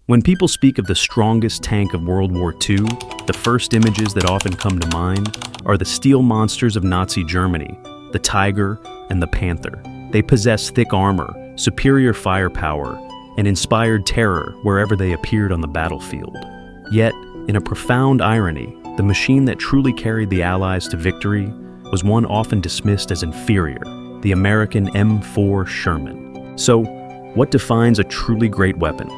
When people speak of the strongest tank of World War II, the first images that often come to mind are the steel monsters of Nazi Germany, the Tiger and the Panther. They possess thick armor, superior firepower, and inspired terror wherever they appeared on the battlefield. Yet, in a profound irony, the machine that truly carried the Allies to victory was one often dismissed as inferior, the American M4 Sherman. So, what defines a truly great weapon?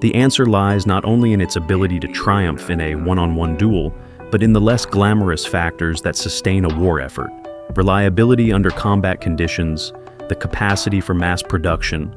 The answer lies not only in its ability to triumph in a one-on-one duel, but in the less glamorous factors that sustain a war effort: reliability under combat conditions, the capacity for mass production,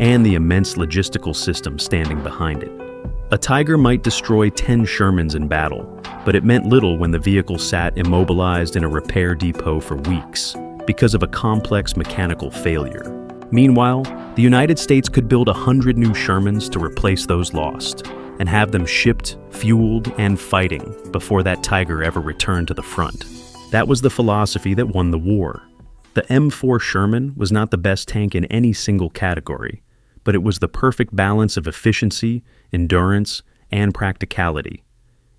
and the immense logistical system standing behind it. A Tiger might destroy 10 Shermans in battle, but it meant little when the vehicle sat immobilized in a repair depot for weeks because of a complex mechanical failure. Meanwhile, the United States could build 100 new Shermans to replace those lost, and have them shipped, fueled, and fighting before that Tiger ever returned to the front. That was the philosophy that won the war. The M4 Sherman was not the best tank in any single category, but it was the perfect balance of efficiency, endurance, and practicality.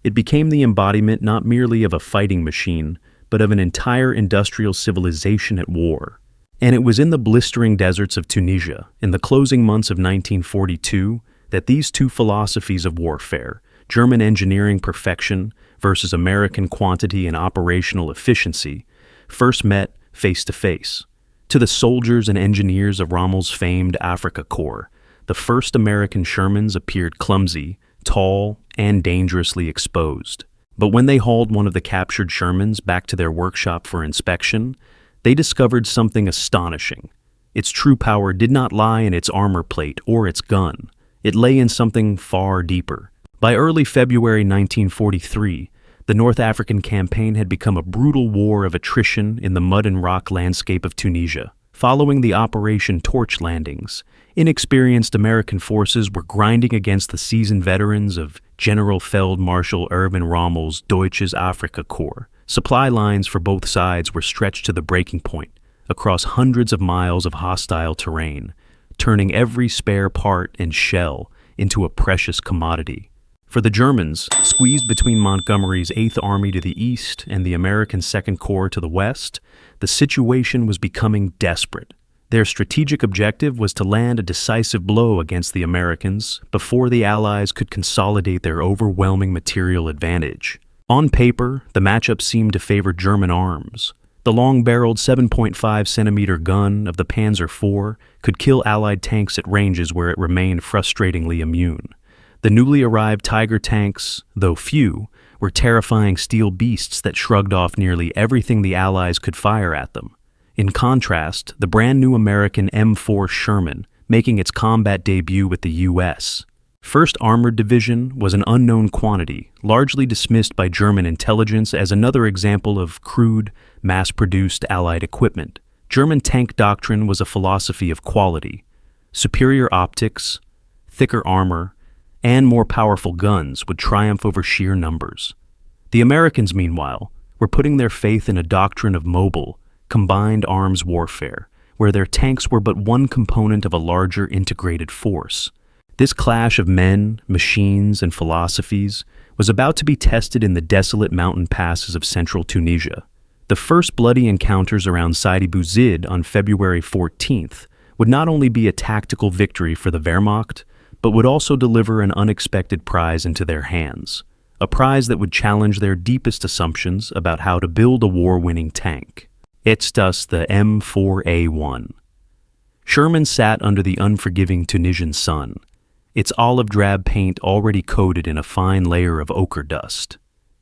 It became the embodiment not merely of a fighting machine, but of an entire industrial civilization at war. And it was in the blistering deserts of Tunisia, in the closing months of 1942, that these two philosophies of warfare, German engineering perfection versus American quantity and operational efficiency, first met face to face. To the soldiers and engineers of Rommel's famed Afrika Korps, the first American Shermans appeared clumsy, tall, and dangerously exposed. But when they hauled one of the captured Shermans back to their workshop for inspection, they discovered something astonishing. Its true power did not lie in its armor plate or its gun. It lay in something far deeper. By early February 1943, the North African campaign had become a brutal war of attrition in the mud and rock landscape of Tunisia. Following the Operation Torch landings, inexperienced American forces were grinding against the seasoned veterans of General Feld Marshal Erwin Rommel's Deutsches Afrika Korps. Supply lines for both sides were stretched to the breaking point across hundreds of miles of hostile terrain, turning every spare part and shell into a precious commodity. For the Germans, squeezed between Montgomery's 8th Army to the east and the American 2nd Corps to the west, the situation was becoming desperate. Their strategic objective was to land a decisive blow against the Americans before the Allies could consolidate their overwhelming material advantage. On paper, the matchup seemed to favor German arms. The long-barreled 7.5-centimeter gun of the Panzer IV could kill Allied tanks at ranges where it remained frustratingly immune. The newly arrived Tiger tanks, though few, were terrifying steel beasts that shrugged off nearly everything the Allies could fire at them. In contrast, the brand-new American M4 Sherman, making its combat debut with the U.S., 1st Armored Division was an unknown quantity, largely dismissed by German intelligence as another example of crude, mass-produced Allied equipment. German tank doctrine was a philosophy of quality. Superior optics, thicker armor, and more powerful guns would triumph over sheer numbers. The Americans, meanwhile, were putting their faith in a doctrine of mobile, combined arms warfare, where their tanks were but one component of a larger integrated force. This clash of men, machines, and philosophies was about to be tested in the desolate mountain passes of central Tunisia. The first bloody encounters around Sidi Bouzid on February 14th would not only be a tactical victory for the Wehrmacht, but would also deliver an unexpected prize into their hands, a prize that would challenge their deepest assumptions about how to build a war-winning tank. It's thus the M4A1. Sherman sat under the unforgiving Tunisian sun, its olive-drab paint already coated in a fine layer of ochre dust.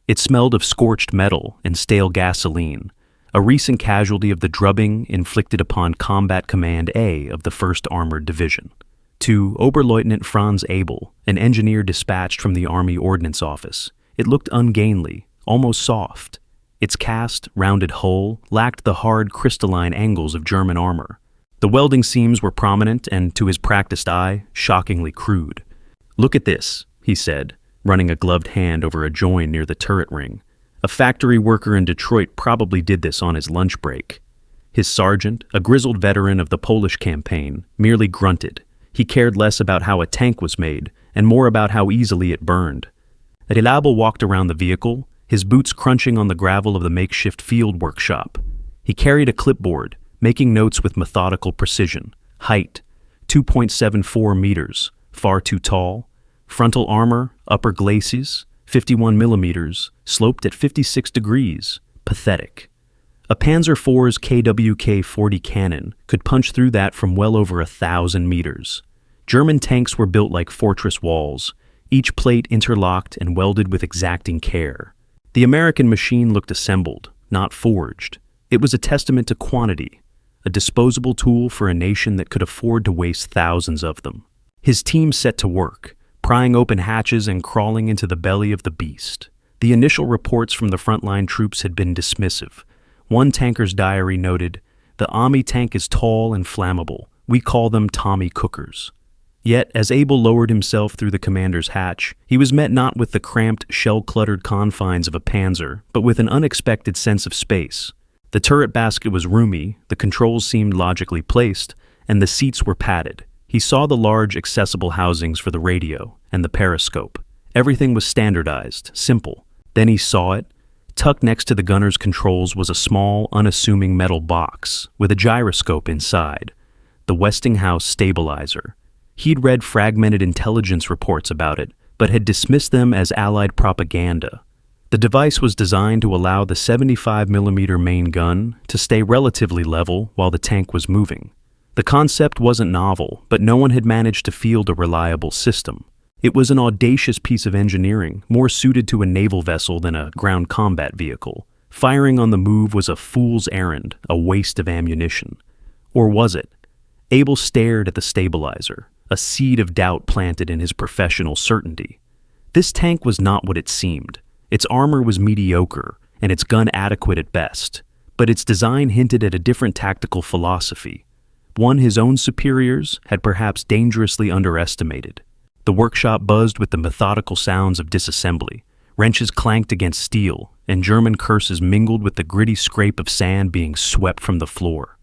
It smelled of scorched metal and stale gasoline, a recent casualty of the drubbing inflicted upon Combat Command A of the 1st Armored Division. To Oberleutnant Franz Abel, an engineer dispatched from the Army Ordnance Office, it looked ungainly, almost soft. Its cast, rounded hull lacked the hard, crystalline angles of German armor. The welding seams were prominent and, to his practiced eye, shockingly crude. "Look at this," he said, running a gloved hand over a join near the turret ring. A factory worker in Detroit probably did this on his lunch break. His sergeant, a grizzled veteran of the Polish campaign, merely grunted. He cared less about how a tank was made and more about how easily it burned. Relived walked around the vehicle, his boots crunching on the gravel of the makeshift field workshop. He carried a clipboard, making notes with methodical precision. Height, 2.74 meters, far too tall. Frontal armor, upper glacis, 51 millimeters, sloped at 56 degrees. Pathetic. A Panzer IV's KWK-40 cannon could punch through that from well over 1,000 meters. German tanks were built like fortress walls, each plate interlocked and welded with exacting care. The American machine looked assembled, not forged. It was a testament to quantity, a disposable tool for a nation that could afford to waste thousands of them. His team set to work, prying open hatches and crawling into the belly of the beast. The initial reports from the frontline troops had been dismissive. One tanker's diary noted, "The Army tank is tall and flammable. We call them Tommy Cookers." Yet, as Abel lowered himself through the commander's hatch, he was met not with the cramped, shell-cluttered confines of a Panzer, but with an unexpected sense of space. The turret basket was roomy, the controls seemed logically placed, and the seats were padded. He saw the large, accessible housings for the radio and the periscope. Everything was standardized, simple. Then he saw it. Tucked next to the gunner's controls was a small, unassuming metal box with a gyroscope inside, the Westinghouse stabilizer. He'd read fragmented intelligence reports about it, but had dismissed them as Allied propaganda. The device was designed to allow the 75mm main gun to stay relatively level while the tank was moving. The concept wasn't novel, but no one had managed to field a reliable system. It was an audacious piece of engineering, more suited to a naval vessel than a ground combat vehicle. Firing on the move was a fool's errand, a waste of ammunition. Or was it? Abel stared at the stabilizer, a seed of doubt planted in his professional certainty. This tank was not what it seemed. Its armor was mediocre, and its gun adequate at best, but its design hinted at a different tactical philosophy, one his own superiors had perhaps dangerously underestimated. The workshop buzzed with the methodical sounds of disassembly. Wrenches clanked against steel, and German curses mingled with the gritty scrape of sand being swept from the floor.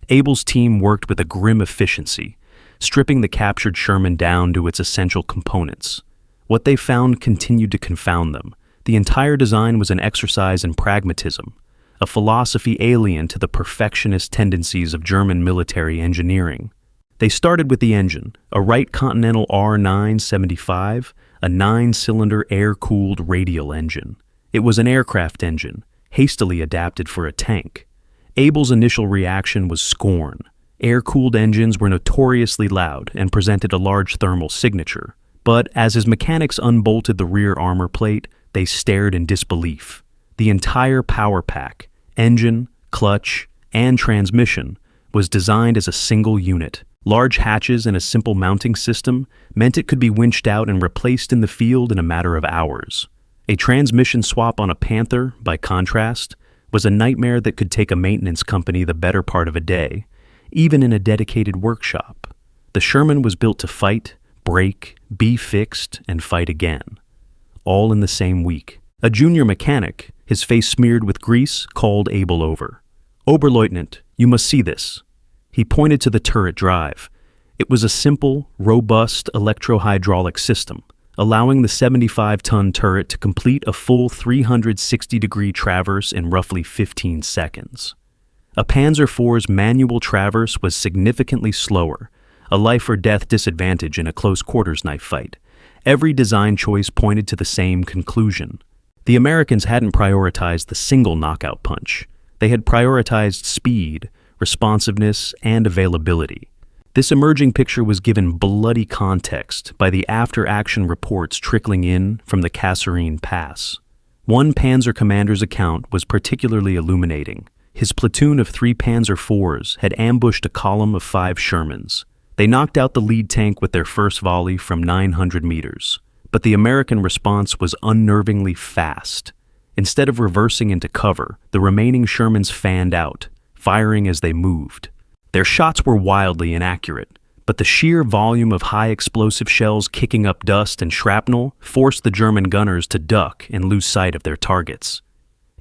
Abel's team worked with a grim efficiency, stripping the captured Sherman down to its essential components. What they found continued to confound them. The entire design was an exercise in pragmatism, a philosophy alien to the perfectionist tendencies of German military engineering. They started with the engine, a Wright Continental R975, a 9-cylinder air-cooled radial engine. It was an aircraft engine, hastily adapted for a tank. Abel's initial reaction was scorn. Air-cooled engines were notoriously loud and presented a large thermal signature. But as his mechanics unbolted the rear armor plate, they stared in disbelief. The entire power pack, engine, clutch, and transmission, was designed as a single unit. Large hatches and a simple mounting system meant it could be winched out and replaced in the field in a matter of hours. A transmission swap on a Panther, by contrast, was a nightmare that could take a maintenance company the better part of a day, even in a dedicated workshop. The Sherman was built to fight, break, be fixed, and fight again. All in the same week. A junior mechanic, his face smeared with grease, called Abel over. "Oberleutnant, you must see this." He pointed to the turret drive. It was a simple, robust electro-hydraulic system, allowing the 75-ton turret to complete a full 360-degree traverse in roughly 15 seconds. A Panzer IV's manual traverse was significantly slower, a life-or-death disadvantage in a close-quarters knife fight. Every design choice pointed to the same conclusion. The Americans hadn't prioritized the single knockout punch. They had prioritized speed, responsiveness, and availability. This emerging picture was given bloody context by the after-action reports trickling in from the Kasserine Pass. One Panzer commander's account was particularly illuminating. His platoon of 3 Panzer IVs had ambushed a column of 5 Shermans. They knocked out the lead tank with their first volley from 900 meters, but the American response was unnervingly fast. Instead of reversing into cover, the remaining Shermans fanned out, firing as they moved. Their shots were wildly inaccurate, but the sheer volume of high-explosive shells kicking up dust and shrapnel forced the German gunners to duck and lose sight of their targets.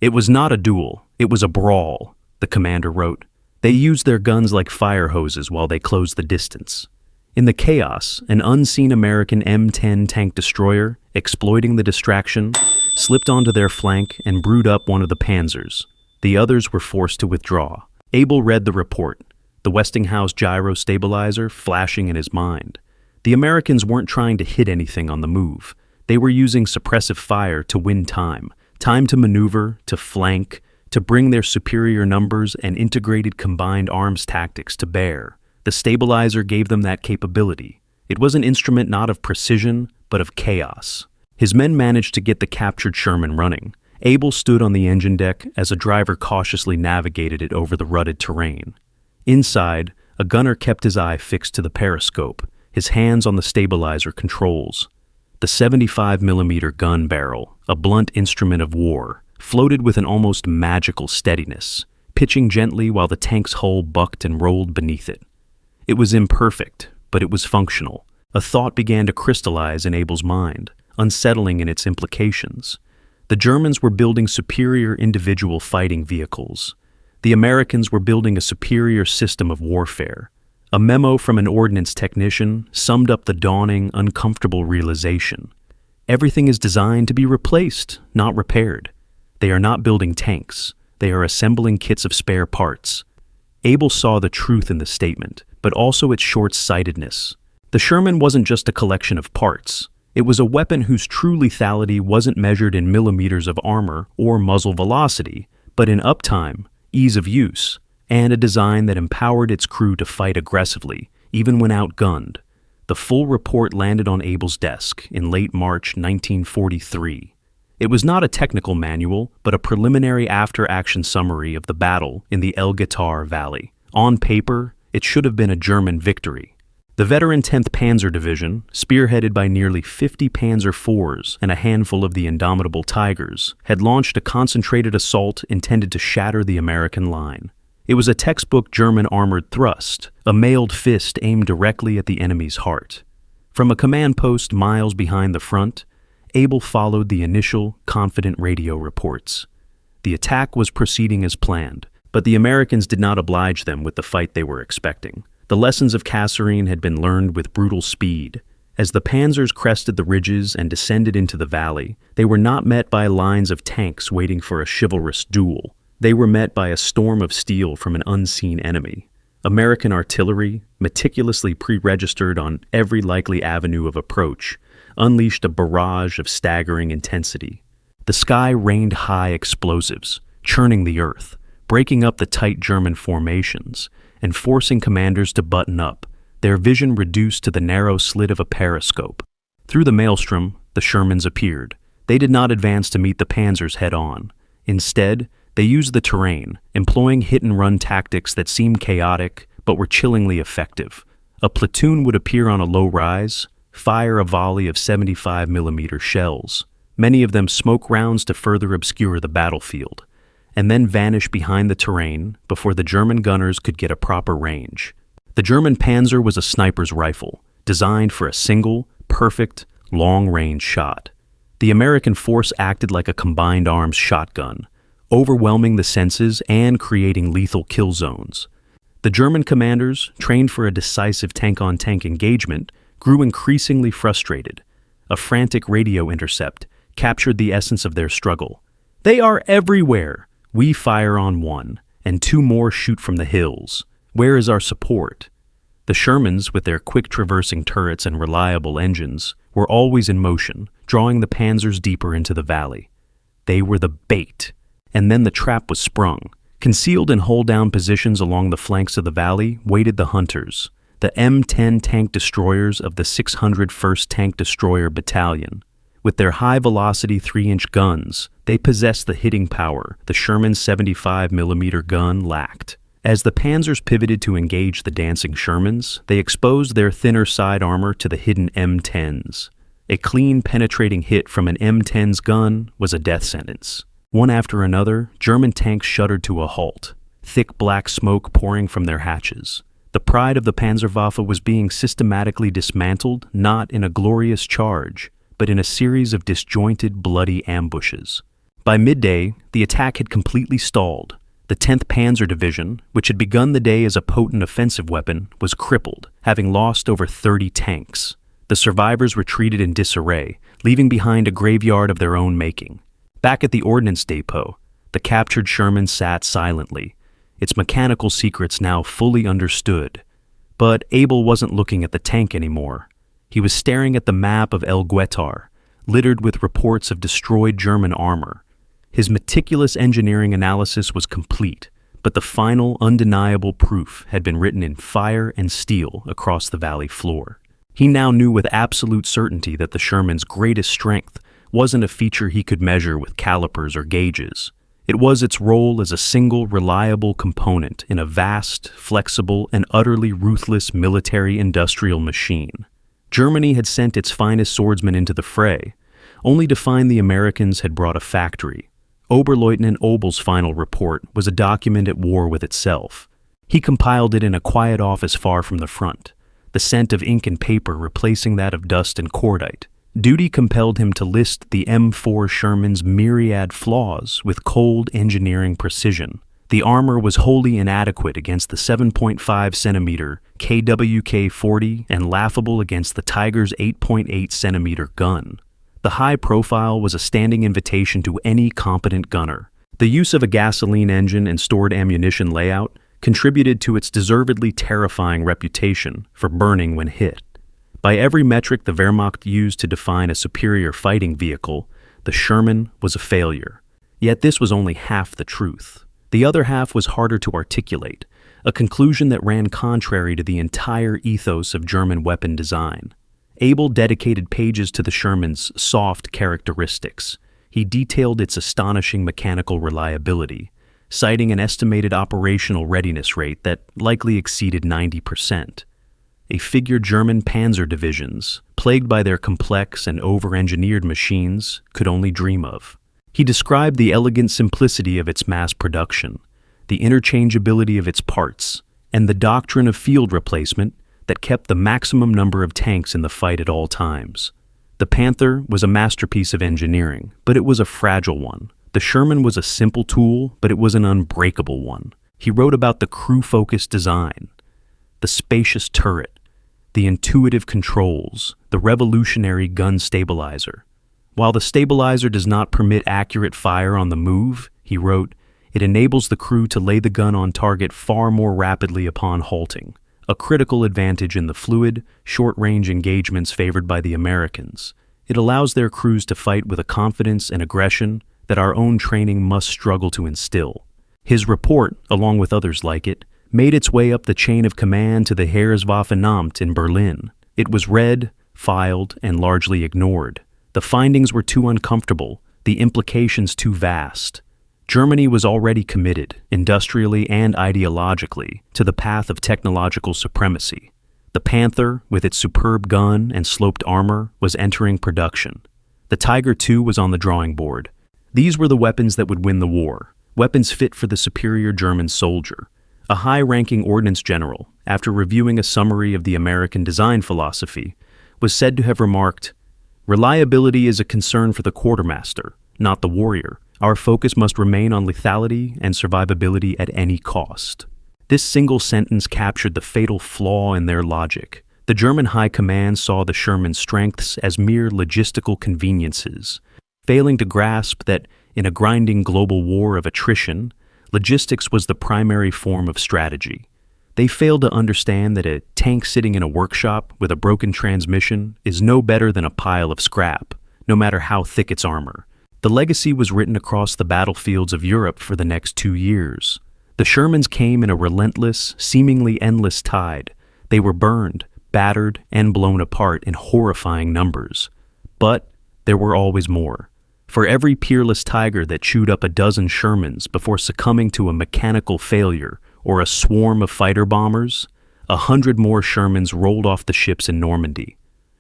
"It was not a duel, it was a brawl," the commander wrote. "They used their guns like fire hoses while they closed the distance. In the chaos, an unseen American M10 tank destroyer, exploiting the distraction, slipped onto their flank and brewed up one of the Panzers. The others were forced to withdraw. Abel read the report, the Westinghouse gyro stabilizer flashing in his mind. The Americans weren't trying to hit anything on the move. They were using suppressive fire to win time to maneuver, to flank, to bring their superior numbers and integrated combined arms tactics to bear. The stabilizer gave them that capability. It was an instrument not of precision, but of chaos. His men managed to get the captured Sherman running. Abel stood on the engine deck as a driver cautiously navigated it over the rutted terrain. Inside, a gunner kept his eye fixed to the periscope, his hands on the stabilizer controls. The 75mm gun barrel, a blunt instrument of war, floated with an almost magical steadiness, pitching gently while the tank's hull bucked and rolled beneath it. It was imperfect, but it was functional. A thought began to crystallize in Abel's mind, unsettling in its implications. The Germans were building superior individual fighting vehicles. The Americans were building a superior system of warfare. A memo from an ordnance technician summed up the dawning, uncomfortable realization. Everything is designed to be replaced, not repaired. They are not building tanks. They are assembling kits of spare parts. Abel saw the truth in the statement, but also its short-sightedness. The Sherman wasn't just a collection of parts. It was a weapon whose true lethality wasn't measured in millimeters of armor or muzzle velocity, but in uptime, ease of use, and a design that empowered its crew to fight aggressively, even when outgunned. The full report landed on Abel's desk in late March 1943. It was not a technical manual, but a preliminary after-action summary of the battle in the El Guitar Valley. On paper, it should have been a German victory. The veteran 10th Panzer Division, spearheaded by nearly 50 Panzer IVs and a handful of the indomitable Tigers, had launched a concentrated assault intended to shatter the American line. It was a textbook German armored thrust, a mailed fist aimed directly at the enemy's heart. From a command post miles behind the front, Abel followed the initial, confident radio reports. The attack was proceeding as planned, but the Americans did not oblige them with the fight they were expecting. The lessons of Kasserine had been learned with brutal speed. As the panzers crested the ridges and descended into the valley, they were not met by lines of tanks waiting for a chivalrous duel. They were met by a storm of steel from an unseen enemy. American artillery, meticulously pre-registered on every likely avenue of approach, unleashed a barrage of staggering intensity. The sky rained high explosives, churning the earth, breaking up the tight German formations, and forcing commanders to button up, their vision reduced to the narrow slit of a periscope. Through the maelstrom, the Shermans appeared. They did not advance to meet the panzers head-on. Instead, they used the terrain, employing hit-and-run tactics that seemed chaotic but were chillingly effective. A platoon would appear on a low rise, fire a volley of 75mm shells, many of them smoke rounds to further obscure the battlefield, and then vanish behind the terrain before the German gunners could get a proper range. The German Panzer was a sniper's rifle, designed for a single, perfect, long-range shot. The American force acted like a combined arms shotgun, overwhelming the senses and creating lethal kill zones. The German commanders, trained for a decisive tank-on-tank engagement, grew increasingly frustrated. A frantic radio intercept captured the essence of their struggle. "They are everywhere! We fire on one, and two more shoot from the hills. Where is our support?" The Shermans, with their quick-traversing turrets and reliable engines, were always in motion, drawing the panzers deeper into the valley. They were the bait. And then the trap was sprung. Concealed in hold-down positions along the flanks of the valley waited the hunters, the M10 tank destroyers of the 601st Tank Destroyer Battalion. With their high-velocity 3-inch guns, they possessed the hitting power the Sherman 75mm gun lacked. As the panzers pivoted to engage the dancing Shermans, they exposed their thinner side armor to the hidden M10s. A clean, penetrating hit from an M10's gun was a death sentence. One after another, German tanks shuddered to a halt, thick black smoke pouring from their hatches. The pride of the Panzerwaffe was being systematically dismantled, not in a glorious charge, but in a series of disjointed, bloody ambushes. By midday, the attack had completely stalled. The 10th Panzer Division, which had begun the day as a potent offensive weapon, was crippled, having lost over 30 tanks. The survivors retreated in disarray, leaving behind a graveyard of their own making. Back at the ordnance depot, the captured Sherman sat silently, its mechanical secrets now fully understood. But Abel wasn't looking at the tank anymore. He was staring at the map of El Guetar, littered with reports of destroyed German armor. His meticulous engineering analysis was complete, but the final, undeniable proof had been written in fire and steel across the valley floor. He now knew with absolute certainty that the Sherman's greatest strength wasn't a feature he could measure with calipers or gauges. It was its role as a single, reliable component in a vast, flexible, and utterly ruthless military-industrial machine. Germany had sent its finest swordsmen into the fray, only to find the Americans had brought a factory. Oberleutnant Obel's final report was a document at war with itself. He compiled it in a quiet office far from the front, the scent of ink and paper replacing that of dust and cordite. Duty compelled him to list the M4 Sherman's myriad flaws with cold engineering precision. The armor was wholly inadequate against the 7.5-centimeter KWK-40 and laughable against the Tiger's 8.8-centimeter gun. The high profile was a standing invitation to any competent gunner. The use of a gasoline engine and stored ammunition layout contributed to its deservedly terrifying reputation for burning when hit. By every metric the Wehrmacht used to define a superior fighting vehicle, the Sherman was a failure. Yet this was only half the truth. The other half was harder to articulate, a conclusion that ran contrary to the entire ethos of German weapon design. Abel dedicated pages to the Sherman's soft characteristics. He detailed its astonishing mechanical reliability, citing an estimated operational readiness rate that likely exceeded 90%. A figure German panzer divisions, plagued by their complex and over-engineered machines, could only dream of. He described the elegant simplicity of its mass production, the interchangeability of its parts, and the doctrine of field replacement that kept the maximum number of tanks in the fight at all times. The Panther was a masterpiece of engineering, but it was a fragile one. The Sherman was a simple tool, but it was an unbreakable one. He wrote about the crew-focused design, the spacious turret, the intuitive controls, the revolutionary gun stabilizer. While the stabilizer does not permit accurate fire on the move, he wrote, it enables the crew to lay the gun on target far more rapidly upon halting, a critical advantage in the fluid, short-range engagements favored by the Americans. It allows their crews to fight with a confidence and aggression that our own training must struggle to instill. His report, along with others like it, made its way up the chain of command to the Heereswaffenamt in Berlin. It was read, filed, and largely ignored. The findings were too uncomfortable, the implications too vast. Germany was already committed, industrially and ideologically, to the path of technological supremacy. The Panther, with its superb gun and sloped armor, was entering production. The Tiger II was on the drawing board. These were the weapons that would win the war, weapons fit for the superior German soldier. A high-ranking ordnance general, after reviewing a summary of the American design philosophy, was said to have remarked, "Reliability is a concern for the quartermaster, not the warrior. Our focus must remain on lethality and survivability at any cost." This single sentence captured the fatal flaw in their logic. The German high command saw the Sherman strengths as mere logistical conveniences, failing to grasp that in a grinding global war of attrition, logistics was the primary form of strategy. They failed to understand that a tank sitting in a workshop with a broken transmission is no better than a pile of scrap, no matter how thick its armor. The legacy was written across the battlefields of Europe for the next 2 years. The Shermans came in a relentless, seemingly endless tide. They were burned, battered, and blown apart in horrifying numbers. But there were always more. For every peerless Tiger that chewed up a dozen Shermans before succumbing to a mechanical failure or a swarm of fighter bombers, 100 more Shermans rolled off the ships in Normandy.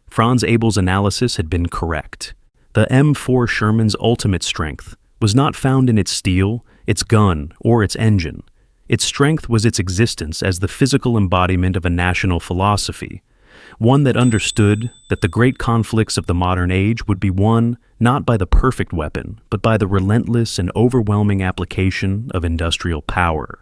Franz Abel's analysis had been correct. The M4 Sherman's ultimate strength was not found in its steel, its gun, or its engine. Its strength was its existence as the physical embodiment of a national philosophy, one that understood that the great conflicts of the modern age would be won not by the perfect weapon, but by the relentless and overwhelming application of industrial power.